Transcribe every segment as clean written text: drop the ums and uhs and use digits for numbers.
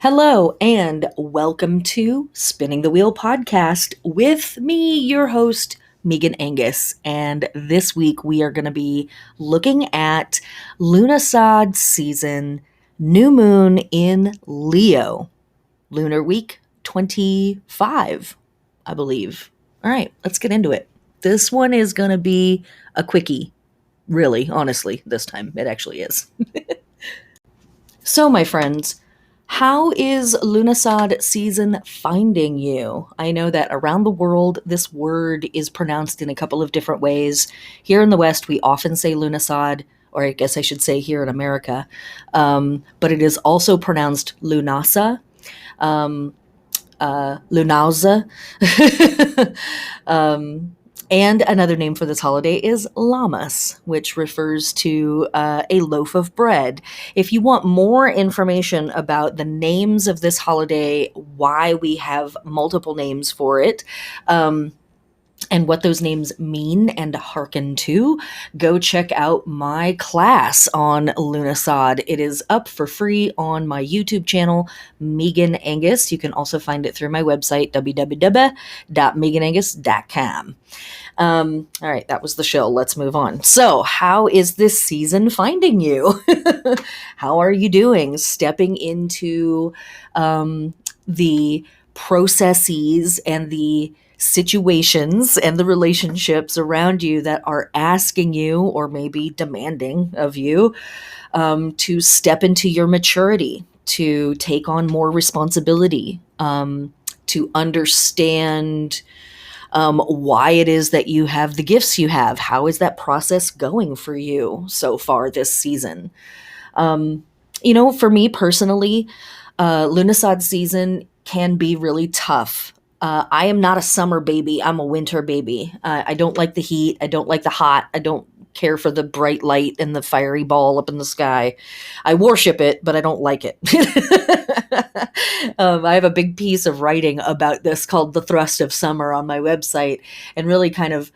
Hello, and welcome to Spinning the Wheel podcast with me, your host, Megan Angus. And this week we are going to be looking at Lughnasadh season, new moon in Leo, lunar week 25, I believe. All right, let's get into it. This one is going to be a quickie, really, honestly, this time. It actually is. So, my friends, how is Lughnasadh season finding you? I know that around the world, this word is pronounced in a couple of different ways. Here in the West, we often say Lughnasadh, or I guess I should say here in America, but it is also pronounced Lughnasadh, um, Lughnasadh. And another name for this holiday is Lammas, which refers to a loaf of bread. If you want more information about the names of this holiday, why we have multiple names for it, and what those names mean and hearken to, go check out my class on Lughnasadh. It is up for free on my YouTube channel, Megan Angus. You can also find it through my website, www.meganangus.com. All right, that was the shill. Let's move on. So, how is this season finding you? How are you doing? Stepping into the processes and the situations and the relationships around you that are asking you or maybe demanding of you to step into your maturity, to take on more responsibility, to understand why it is that you have the gifts you have. How is that process going for you so far this season? For me personally, Lughnasadh season can be really tough. I am not a summer baby. I'm a winter baby. I don't like the heat. I don't like the hot. I don't care for the bright light and the fiery ball up in the sky. I worship it, but I don't like it. I have a big piece of writing about this called The Thrust of Summer on my website, and really kind of,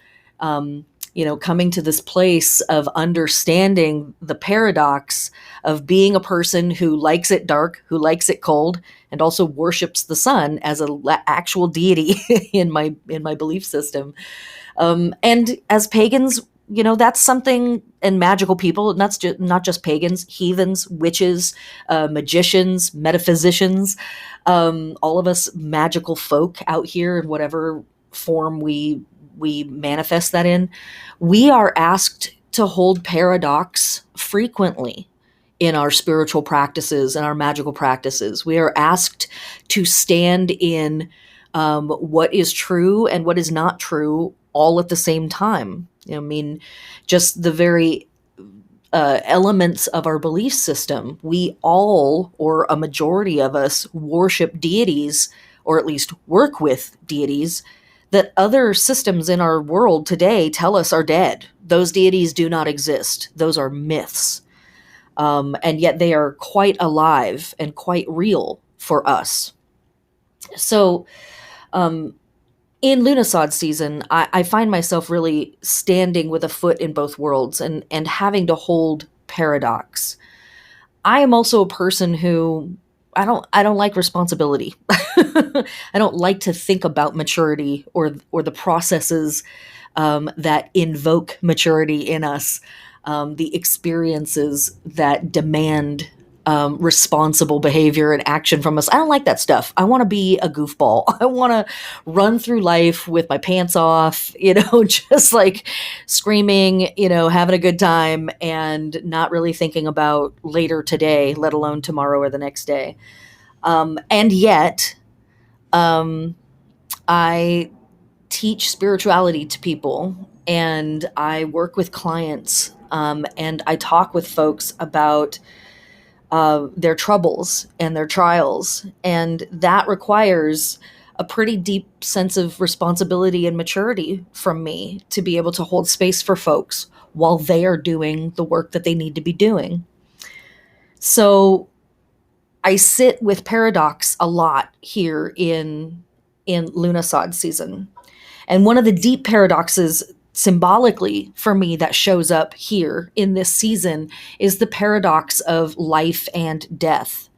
coming to this place of understanding the paradox of being a person who likes it dark, who likes it cold, and also worships the sun as an actual deity in my belief system. And as pagans, that's something, and magical people, and that's not just pagans, heathens, witches, magicians, metaphysicians, all of us magical folk out here in whatever form we manifest that in, we are asked to hold paradox frequently in our spiritual practices and our magical practices. We are asked to stand in what is true and what is not true all at the same time. Just the very elements of our belief system. We all, or a majority of us, worship deities, or at least work with deities, that other systems in our world today tell us are dead. Those deities do not exist. Those are myths. And yet they are quite alive and quite real for us. So, in Lughnasadh season, I find myself really standing with a foot in both worlds and having to hold paradox. I am also a person who I don't like responsibility. I don't like to think about maturity or the processes that invoke maturity in us, the experiences that demand responsible behavior and action from us. I don't like that stuff. I want to be a goofball. I want to run through life with my pants off, just like screaming, having a good time and not really thinking about later today, let alone tomorrow or the next day. And yet, I teach spirituality to people, and I work with clients, and I talk with folks about their troubles and their trials. And that requires a pretty deep sense of responsibility and maturity from me to be able to hold space for folks while they are doing the work that they need to be doing. So I sit with paradox a lot here in Lughnasadh season. And one of the deep paradoxes symbolically for me that shows up here in this season is the paradox of life and death.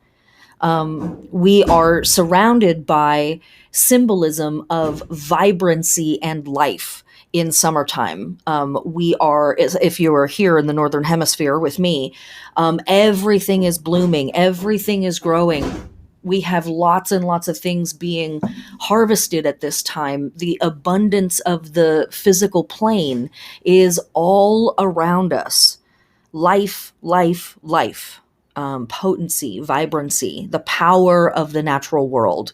We are surrounded by symbolism of vibrancy and life in summertime. We are, if you are here in the Northern Hemisphere with me, everything is blooming, everything is growing. We have lots and lots of things being harvested at this time. The abundance of the physical plane is all around us. Life, life, life, potency, vibrancy, the power of the natural world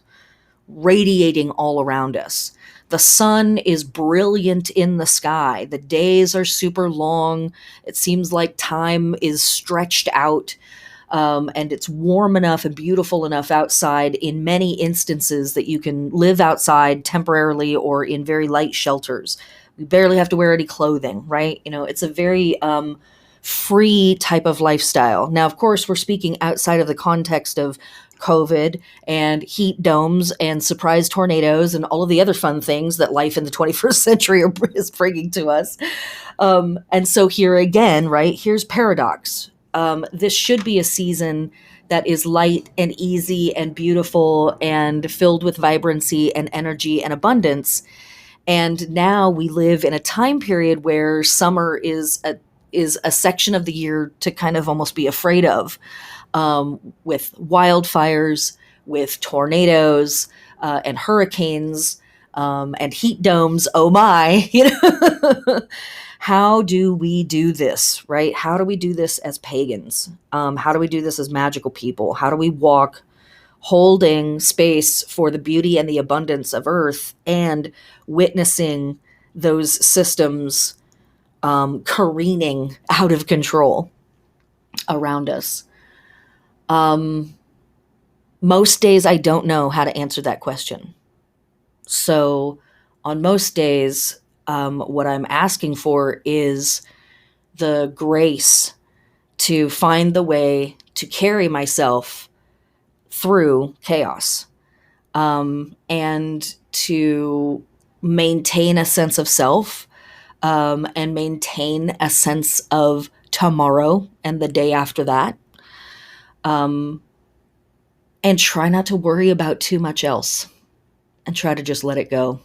radiating all around us. The sun is brilliant in the sky. The days are super long. It seems like time is stretched out. And it's warm enough and beautiful enough outside in many instances that you can live outside temporarily or in very light shelters. We barely have to wear any clothing, right? It's a very free type of lifestyle. Now, of course, we're speaking outside of the context of COVID and heat domes and surprise tornadoes and all of the other fun things that life in the 21st century is bringing to us. And so here again, right, here's paradox. This should be a season that is light and easy and beautiful and filled with vibrancy and energy and abundance. And now we live in a time period where summer is a section of the year to kind of almost be afraid of, with wildfires, with tornadoes, and hurricanes, and heat domes. Oh my, How do we do this, right? How do we do this as pagans? How do we do this as magical people? How do we walk holding space for the beauty and the abundance of Earth and witnessing those systems careening out of control around us? Most days I don't know how to answer that question. So on most days, what I'm asking for is the grace to find the way to carry myself through chaos, and to maintain a sense of self, and maintain a sense of tomorrow and the day after that, and try not to worry about too much else and try to just let it go,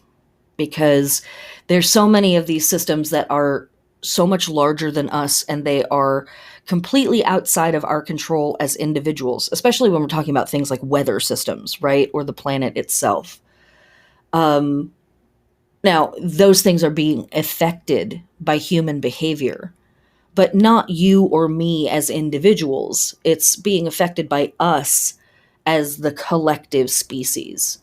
because there's so many of these systems that are so much larger than us, and they are completely outside of our control as individuals, especially when we're talking about things like weather systems, right? Or the planet itself. Now, those things are being affected by human behavior, but not you or me as individuals. It's being affected by us as the collective species.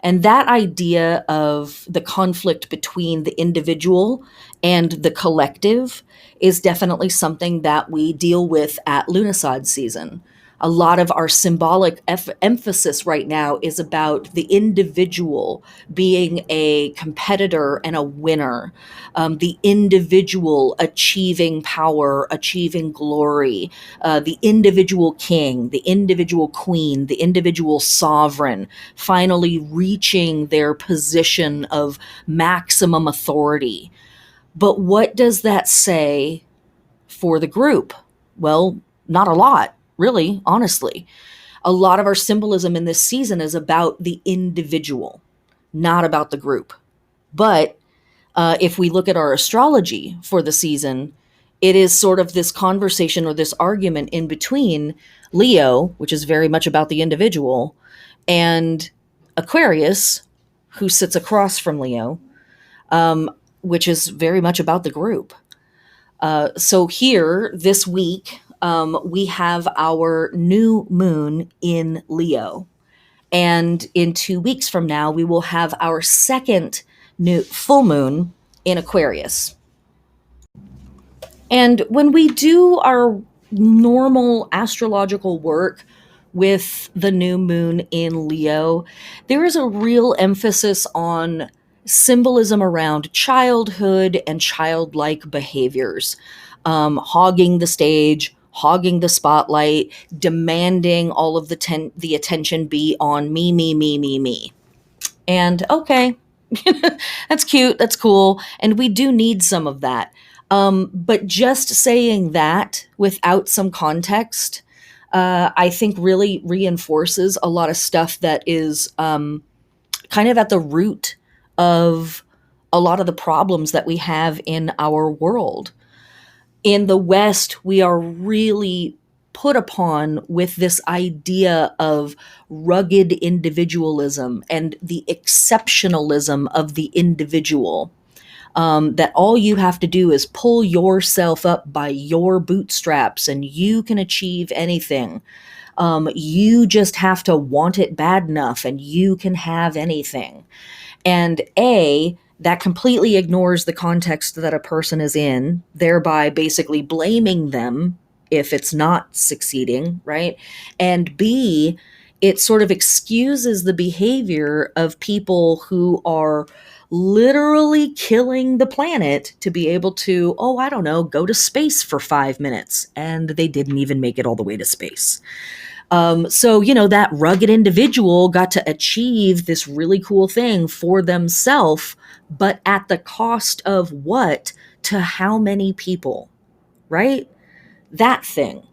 And that idea of the conflict between the individual and the collective is definitely something that we deal with at Lughnasadh season. A lot of our symbolic emphasis right now is about the individual being a competitor and a winner, the individual achieving power, achieving glory, the individual king, the individual queen, the individual sovereign, finally reaching their position of maximum authority. But what does that say for the group? Well, not a lot, really, honestly. A lot of our symbolism in this season is about the individual, not about the group. But if we look at our astrology for the season, it is sort of this conversation or this argument in between Leo, which is very much about the individual, and Aquarius, who sits across from Leo, which is very much about the group. So here, this week, we have our new moon in Leo. And in 2 weeks from now, we will have our second new full moon in Aquarius. And when we do our normal astrological work with the new moon in Leo, there is a real emphasis on symbolism around childhood and childlike behaviors, hogging the stage, hogging the spotlight, demanding all of the attention be on me, me, me, me, me. And okay, that's cute, that's cool, and we do need some of that. But just saying that without some context, I think really reinforces a lot of stuff that is kind of at the root of a lot of the problems that we have in our world. In the West, we are really put upon with this idea of rugged individualism and the exceptionalism of the individual. That all you have to do is pull yourself up by your bootstraps and you can achieve anything. You just have to want it bad enough and you can have anything. And that completely ignores the context that a person is in, thereby basically blaming them if it's not succeeding, right? And B, it sort of excuses the behavior of people who are literally killing the planet to be able to, oh, I don't know, go to space for 5 minutes. And they didn't even make it all the way to space. So, that rugged individual got to achieve this really cool thing for themselves, but at the cost of what to how many people, right? That thing.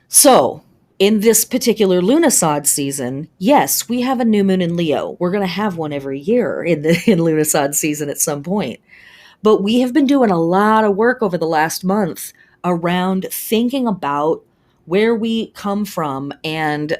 So, in this particular Lughnasadh season, yes, we have a new moon in Leo. We're going to have one every year in Lughnasadh season at some point. But we have been doing a lot of work over the last month around thinking about where we come from and,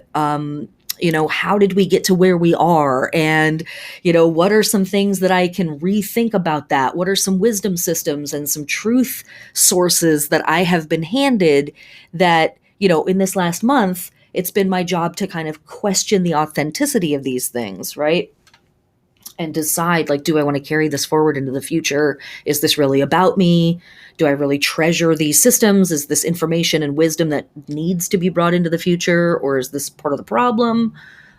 how did we get to where we are? And, what are some things that I can rethink about that? What are some wisdom systems and some truth sources that I have been handed that, in this last month, it's been my job to kind of question the authenticity of these things, right? And decide, like, do I want to carry this forward into the future? Is this really about me? Do I really treasure these systems? Is this information and wisdom that needs to be brought into the future? Or is this part of the problem?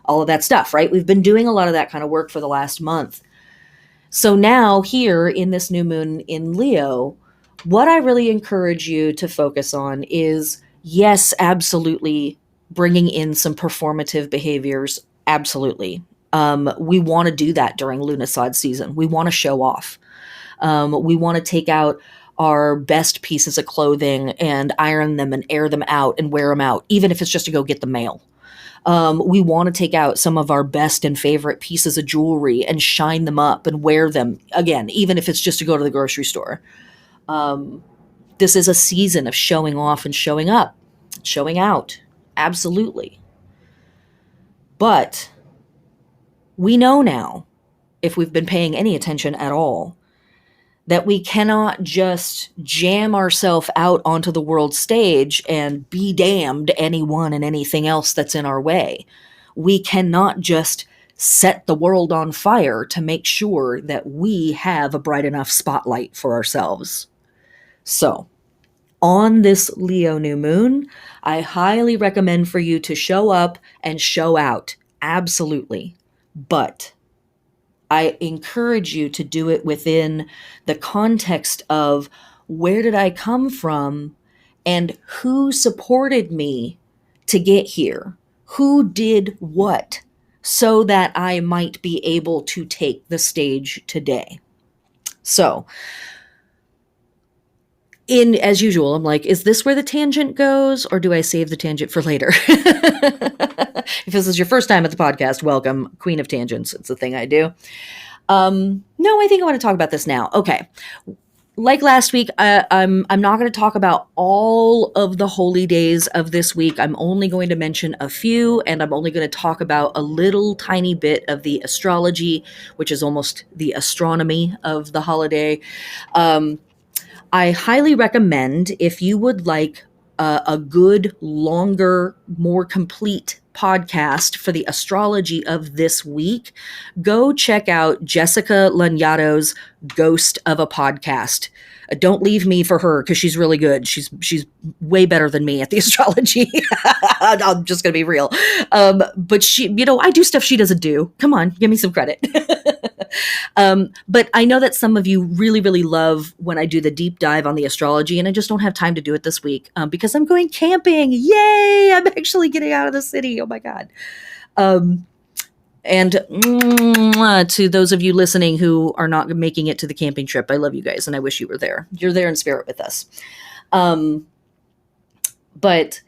All of that stuff, right? We've been doing a lot of that kind of work for the last month. So now here in this new moon in Leo, what I really encourage you to focus on is, yes, absolutely bringing in some performative behaviors. Absolutely. We want to do that during Lughnasadh season. We want to show off. We want to take out our best pieces of clothing and iron them and air them out and wear them out, even if it's just to go get the mail. We want to take out some of our best and favorite pieces of jewelry and shine them up and wear them, again, even if it's just to go to the grocery store. This is a season of showing off and showing up, showing out. Absolutely. But we know now, if we've been paying any attention at all, that we cannot just jam ourselves out onto the world stage and be damned anyone and anything else that's in our way. We cannot just set the world on fire to make sure that we have a bright enough spotlight for ourselves. So, on this Leo new moon, I highly recommend for you to show up and show out. Absolutely. But I encourage you to do it within the context of where did I come from and who supported me to get here? Who did what so that I might be able to take the stage today? So, as usual, I'm like, is this where the tangent goes, or do I save the tangent for later? If this is your first time at the podcast, welcome, Queen of Tangents. It's a thing I do. No, I think I want to talk about this now. Okay. Like last week, I'm not going to talk about all of the holy days of this week. I'm only going to mention a few, and I'm only going to talk about a little tiny bit of the astrology, which is almost the astronomy of the holiday. I highly recommend, if you would like a good, longer, more complete podcast for the astrology of this week, go check out Jessica Lanyato's Ghost of a Podcast. Don't leave me for her because she's really good. She's way better than me at the astrology. I'm just going to be real. But she, I do stuff she doesn't do. Come on, give me some credit. But I know that some of you really, really love when I do the deep dive on the astrology, and I just don't have time to do it this week because I'm going camping. Yay! I'm actually getting out of the city. Oh my God. And to those of you listening who are not making it to the camping trip, I love you guys and I wish you were there. You're there in spirit with us. But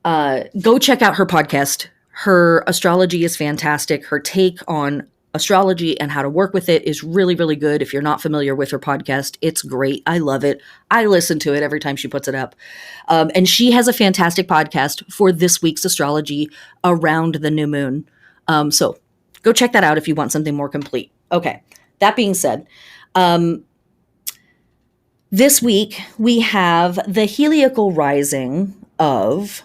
Go check out her podcast. Her astrology is fantastic. Her take on astrology and how to work with it is really, really good. If you're not familiar with her podcast, it's great. I love it. I listen to it every time she puts it up. And she has a fantastic podcast for this week's astrology around the new moon. So go check that out if you want something more complete. Okay. That being said, this week we have the heliacal rising of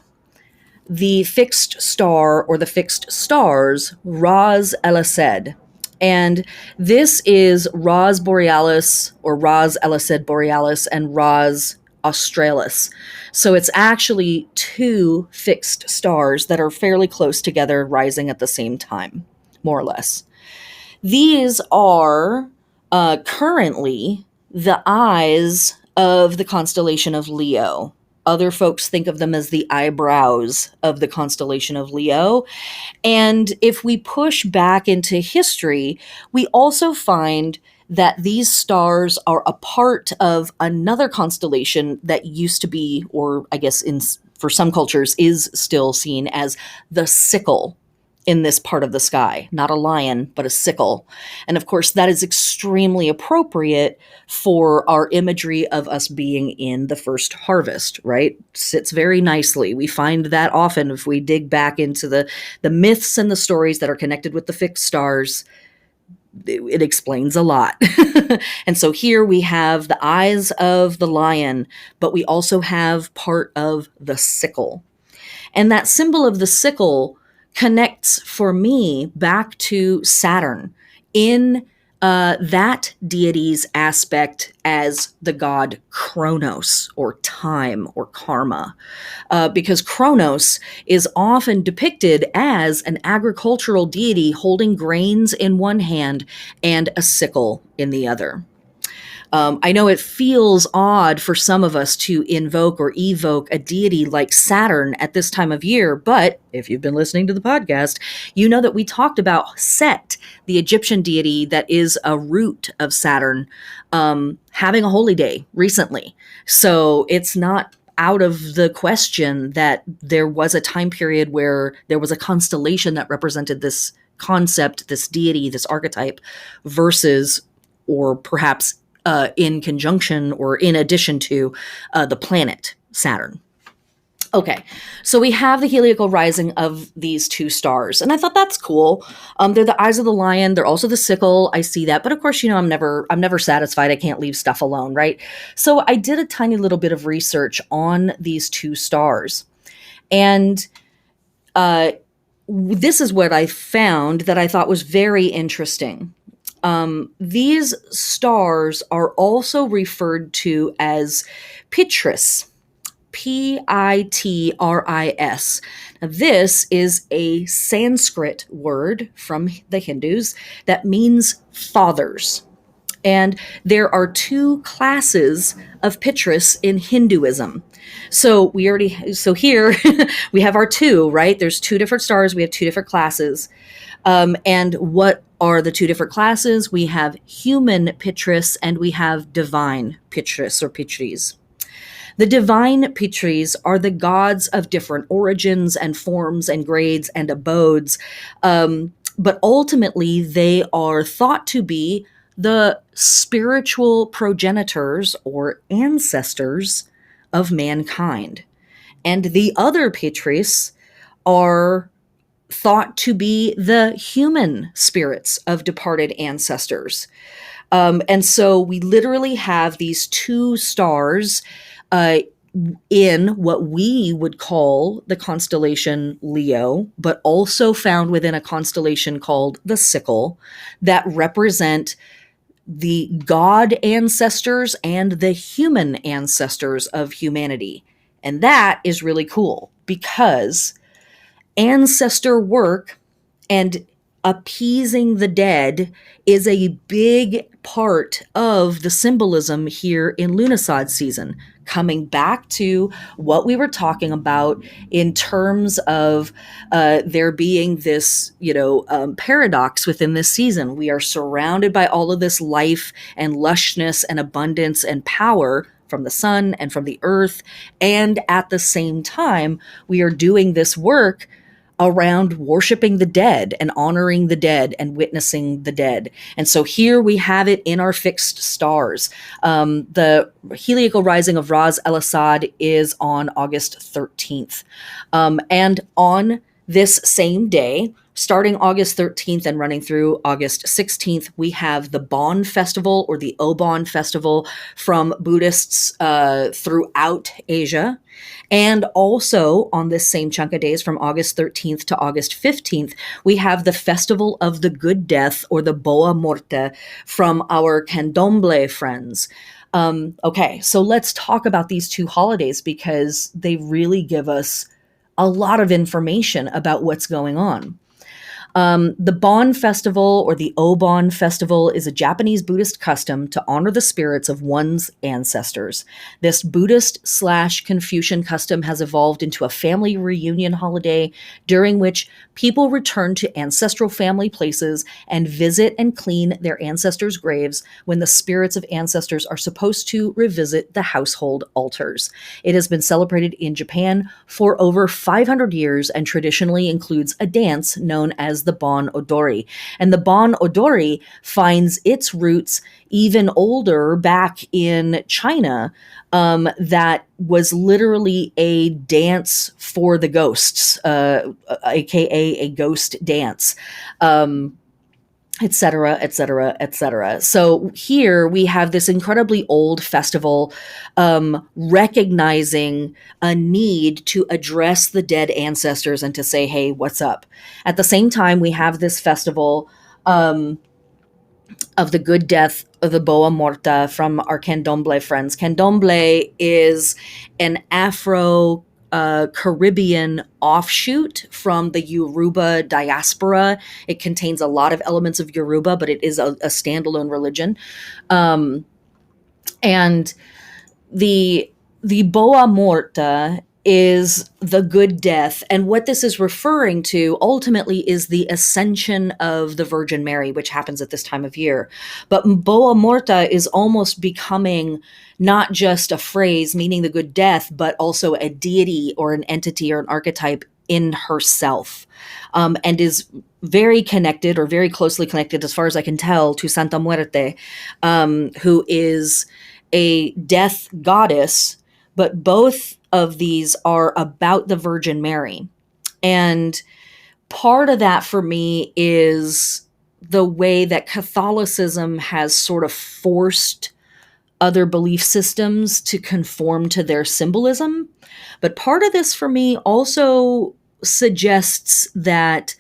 the fixed star or the fixed stars, Ras Elised. And this is Ras Borealis or Ras Elised Borealis and Ras Australis. So it's actually two fixed stars that are fairly close together, rising at the same time, more or less. These are currently the eyes of the constellation of Leo. Other folks think of them as the eyebrows of the constellation of Leo. And if we push back into history, we also find that these stars are a part of another constellation that used to be, or I guess for some cultures is still seen as the sickle in this part of the sky. Not a lion, but a sickle. And of course, that is extremely appropriate for our imagery of us being in the first harvest, right? Sits very nicely. We find that often if we dig back into the myths and the stories that are connected with the fixed stars. It explains a lot. And so here we have the eyes of the lion, but we also have part of the sickle. And that symbol of the sickle connects for me back to Saturn in that deity's aspect as the god Kronos or time or karma, because Kronos is often depicted as an agricultural deity holding grains in one hand and a sickle in the other. I know it feels odd for some of us to invoke or evoke a deity like Saturn at this time of year, but if you've been listening to the podcast, you know that we talked about Set, the Egyptian deity that is a root of Saturn, having a holy day recently. So it's not out of the question that there was a time period where there was a constellation that represented this concept, this deity, this archetype, versus, or perhaps in conjunction or in addition to the planet Saturn. Okay, so we have the heliacal rising of these two stars, and I thought that's cool. They're the eyes of the lion. They're also the sickle. I see that, but of course, I'm never satisfied. I can't leave stuff alone, right? So I did a tiny little bit of research on these two stars, and this is what I found that I thought was very interesting. These stars are also referred to as Pitris, Pitris. Now, this is a Sanskrit word from the Hindus that means fathers. And there are two classes of Pitris in Hinduism. So here we have our two, right? There's two different stars. We have two different classes. And what are the two different classes? We have human Pitris and we have divine Pitris or Pitris. The divine Pitris are the gods of different origins and forms and grades and abodes. But ultimately, they are thought to be the spiritual progenitors or ancestors of mankind. And the other Pitris are thought to be the human spirits of departed ancestors. And so we literally have these two stars in what we would call the constellation Leo, but also found within a constellation called the Sickle that represent the god ancestors and the human ancestors of humanity. And that is really cool because ancestor work and appeasing the dead is a big part of the symbolism here in Lughnasadh season. Coming back to what we were talking about in terms of there being this, paradox within this season. We are surrounded by all of this life and lushness and abundance and power, from the sun and from the earth. And at the same time, we are doing this work around worshiping the dead and honoring the dead and witnessing the dead. And so here we have it in our fixed stars. The heliacal rising of Ras El Assad is on August 13th. And on this same day, starting August 13th and running through August 16th, we have the Bon Festival, or the Obon Festival, from Buddhists throughout Asia. And also on this same chunk of days, from August 13th to August 15th, we have the Festival of the Good Death, or the Boa Morte, from our Candomblé friends. Okay, so let's talk about these two holidays, because they really give us a lot of information about what's going on. The Bon Festival, or the Obon Festival, is a Japanese Buddhist custom to honor the spirits of one's ancestors. This Buddhist/Confucian custom has evolved into a family reunion holiday during which people return to ancestral family places and visit and clean their ancestors' graves when the spirits of ancestors are supposed to revisit the household altars. It has been celebrated in Japan for over 500 years and traditionally includes a dance known as the Bon Odori. And the Bon Odori finds its roots even older, back in China, that was literally a dance for the ghosts, aka a ghost dance. Et cetera, et cetera, et cetera. So here we have this incredibly old festival, recognizing a need to address the dead ancestors and to say, hey, what's up? At the same time, we have this festival of the Good Death of the Boa Morta from our Candomblé friends. Candomblé is an Afro Caribbean offshoot from the Yoruba diaspora. It contains a lot of elements of Yoruba, but it is a standalone religion. And the Boa Morta is the good death. And what this is referring to ultimately is the ascension of the Virgin Mary, which happens at this time of year. But Boa Morta is almost becoming not just a phrase meaning the good death, but also a deity or an entity or an archetype in herself, and is very connected, or very closely connected, as far as I can tell, to Santa Muerte, who is a death goddess. But both of these are about the Virgin Mary. And part of that for me is the way that Catholicism has sort of forced other belief systems to conform to their symbolism. But part of this for me also suggests that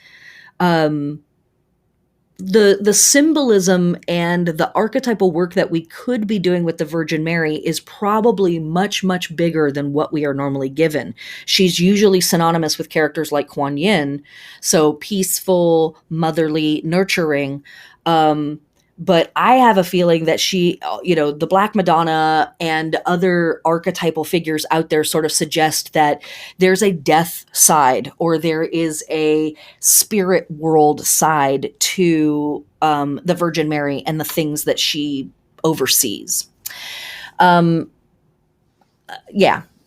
the symbolism and the archetypal work that we could be doing with the Virgin Mary is probably much, much bigger than what we are normally given. She's usually synonymous with characters like Kuan Yin, so peaceful, motherly, nurturing. But I have a feeling that she, the Black Madonna and other archetypal figures out there sort of suggest that there's a death side, or there is a spirit world side to the Virgin Mary and the things that she oversees. Yeah.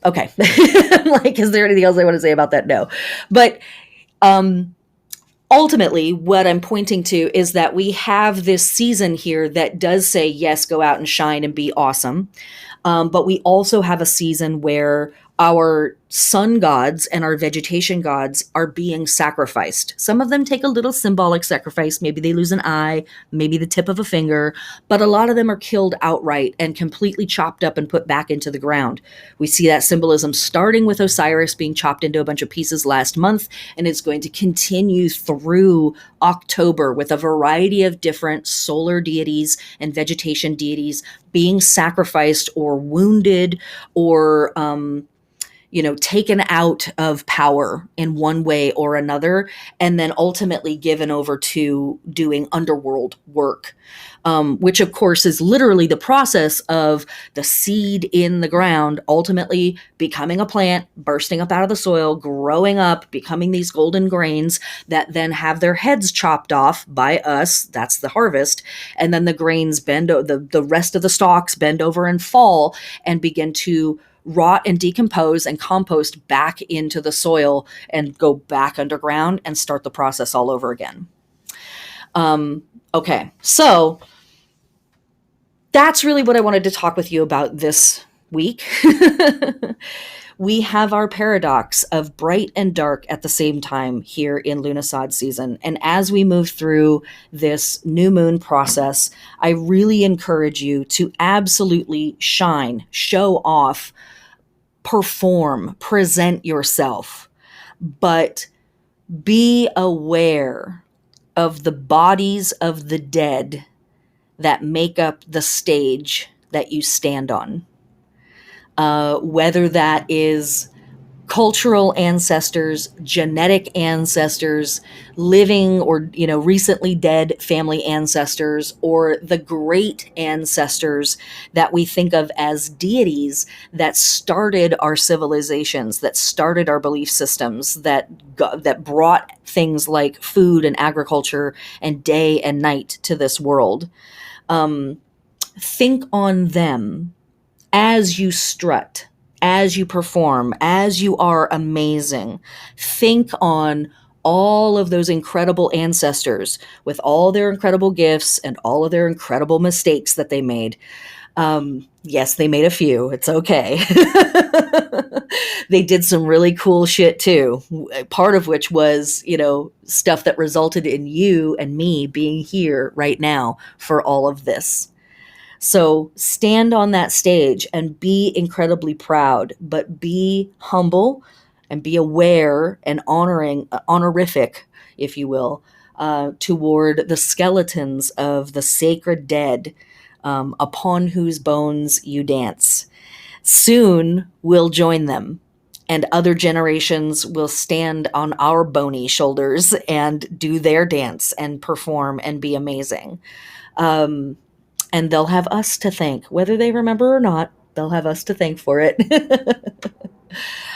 Okay. Like, is there anything else I want to say about that? No. But ultimately, what I'm pointing to is that we have this season here that does say, yes, go out and shine and be awesome. But we also have a season where our sun gods and our vegetation gods are being sacrificed. Some of them take a little symbolic sacrifice. Maybe they lose an eye, maybe the tip of a finger, but a lot of them are killed outright and completely chopped up and put back into the ground. We see that symbolism starting with Osiris being chopped into a bunch of pieces last month, and it's going to continue through October with a variety of different solar deities and vegetation deities being sacrificed or wounded or taken out of power in one way or another, and then ultimately given over to doing underworld work, which of course is literally the process of the seed in the ground ultimately becoming a plant, bursting up out of the soil, growing up, becoming these golden grains that then have their heads chopped off by us. That's the harvest. And then the grains the rest of the stalks bend over and fall and begin to rot and decompose and compost back into the soil and go back underground and start the process all over again. Okay, so that's really what I wanted to talk with you about this week. We have our paradox of bright and dark at the same time here in Lughnasadh season. And as we move through this new moon process, I really encourage you to absolutely shine, show off, perform, present yourself, but be aware of the bodies of the dead that make up the stage that you stand on. Whether that is cultural ancestors, genetic ancestors, living or recently dead family ancestors, or the great ancestors that we think of as deities that started our civilizations, that started our belief systems, that brought things like food and agriculture and day and night to this world. Think on them as you strut, as you perform, as you are amazing. Think on all of those incredible ancestors with all their incredible gifts and all of their incredible mistakes that they made. Yes, they made a few. It's okay. They did some really cool shit too. Part of which was, stuff that resulted in you and me being here right now for all of this. So stand on that stage and be incredibly proud, but be humble and be aware and honorific, if you will, toward the skeletons of the sacred dead, upon whose bones you dance. Soon we'll join them, and other generations will stand on our bony shoulders and do their dance and perform and be amazing. And they'll have us to thank. Whether they remember or not, they'll have us to thank for it.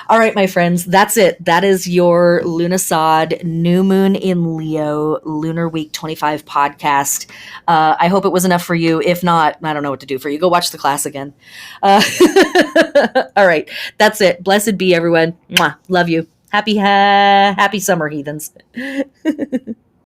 All right, my friends, that's it. That is your Lughnasadh New Moon in Leo Lunar Week 25 podcast. I hope it was enough for you. If not, I don't know what to do for you. Go watch the class again. All right, that's it. Blessed be everyone. Mwah. Love you. Happy summer, heathens.